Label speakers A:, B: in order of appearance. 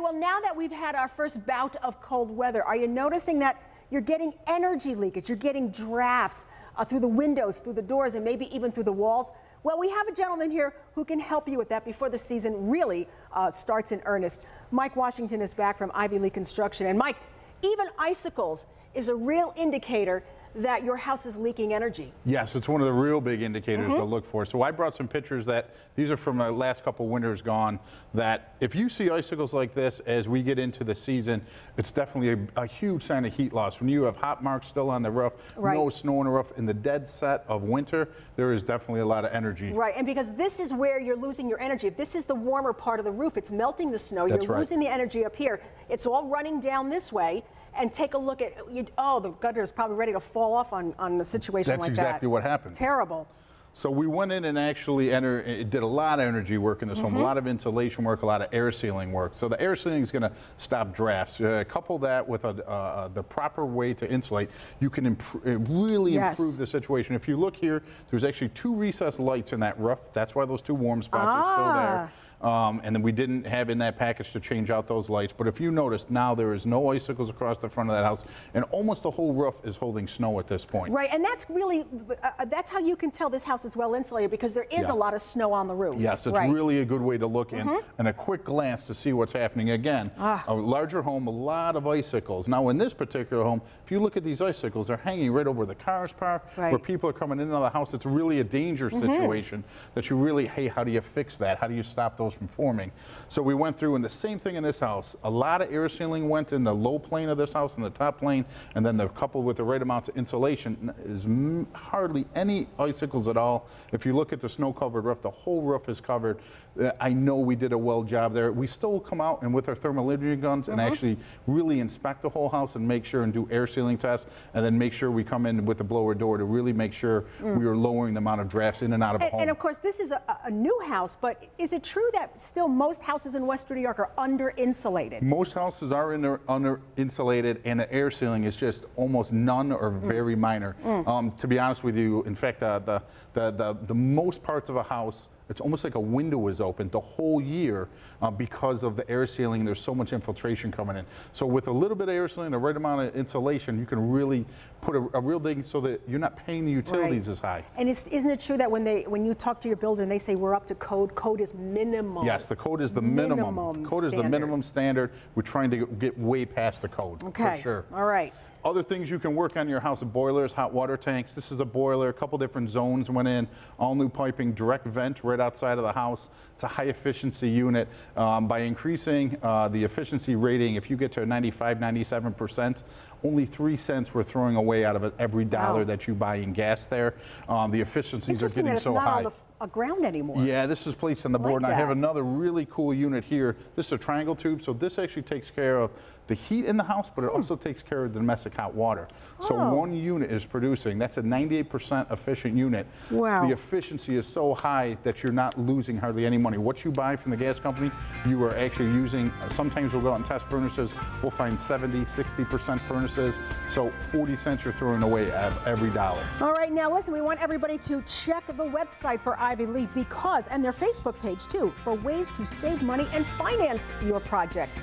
A: well, now that we've had our first bout of cold weather, are you noticing that you're getting energy leakage? You're getting drafts through the windows, through the doors, and maybe even through the walls? Well, we have a gentleman here who can help you with that before the season really starts in earnest. Mike Washington is back from Ivy Lea Construction. And Mike, even icicles is a real indicator that your house is leaking energy.
B: Yes, it's one of the real big indicators to look for. So I brought some pictures that these are from the last couple winters gone, that if you see icicles like this as we get into the season, it's definitely a huge sign of heat loss. When you have hot marks still on the roof, no snow on the roof, in the dead set of winter, there is definitely a lot of energy.
A: Right, and because this is where you're losing your energy. If this is the warmer part of the roof, it's melting the snow, you're losing the energy up here. It's all running down this way. And take a look at, oh, the gutter is probably ready to fall off on a situation like that.
B: That's exactly what happens.
A: Terrible.
B: So we went in and actually did a lot of energy work in this home, a lot of insulation work, a lot of air sealing work. So the air sealing is going to stop drafts. Couple that with the proper way to insulate, you can really improve the situation. If you look here, there's actually 2 recessed lights in that roof. That's why those 2 warm spots are still there. And then we didn't have in that package to change out those lights. But if you notice, now there is no icicles across the front of that house, and almost the whole roof is holding snow at this point.
A: Right, and that's really, that's how you can tell this house is well insulated, because there is a lot of snow on the roof.
B: Yes, it's really a good way to look in, and a quick glance to see what's happening. Again, a larger home, a lot of icicles. Now in this particular home, if you look at these icicles, they're hanging right over the cars parked, where people are coming into the house. It's really a danger situation that you really, hey, how do you fix that? How do you stop those from forming? So we went through, and the same thing in this house. A lot of air sealing went in the low plane of this house and the top plane, and then the couple with the right amounts of insulation is hardly any icicles at all. If you look at the snow-covered roof, the whole roof is covered. I know we did a well job there. We still come out and with our thermal imaging guns and actually really inspect the whole house and make sure and do air sealing tests, and then make sure we come in with the blower door to really make sure we are lowering the amount of drafts in and out of the home.
A: And of course, this is a new house, but is it true that still most houses in Western New York are under-insulated?
B: Most houses are under-insulated, and the air sealing is just almost none or very minor. To be honest with you, in fact, the most parts of a house, it's almost like a window is open the whole year because of the air sealing. There's so much infiltration coming in. So with a little bit of air sealing, the right amount of insulation, you can really put a real thing so that you're not paying the utilities as high. And
A: isn't it true that when you talk to your builder and they say we're up to code, code is minimum?
B: Yes, the code is the minimum. Code is the minimum standard. We're trying to get way past the code, for sure.
A: All right.
B: Other things you can work on your house: boilers, hot water tanks. This is a boiler, a couple different zones went in, all new piping, direct vent right outside of the house. It's a high efficiency unit. By increasing the efficiency rating, if you get to a 95, 97%, only 3 cents we're throwing away out of every dollar that you buy in gas there. The efficiencies are getting so high.
A: On the ground anymore.
B: Yeah, this is placed on the board. And I have another really cool unit here. This is a triangle tube, so this actually takes care of the heat in the house, but it also takes care of the domestic hot water. So one unit is producing, that's a 98% efficient unit.
A: Wow.
B: The efficiency is so high that you're not losing hardly any money. What you buy from the gas company, you are actually using. Sometimes we'll go out and test furnaces, we'll find 70, 60% furnaces, so 40 cents you're throwing away every dollar.
A: All right, now listen, we want everybody to check the website for Ivy Lea and their Facebook page too, for ways to save money and finance your project.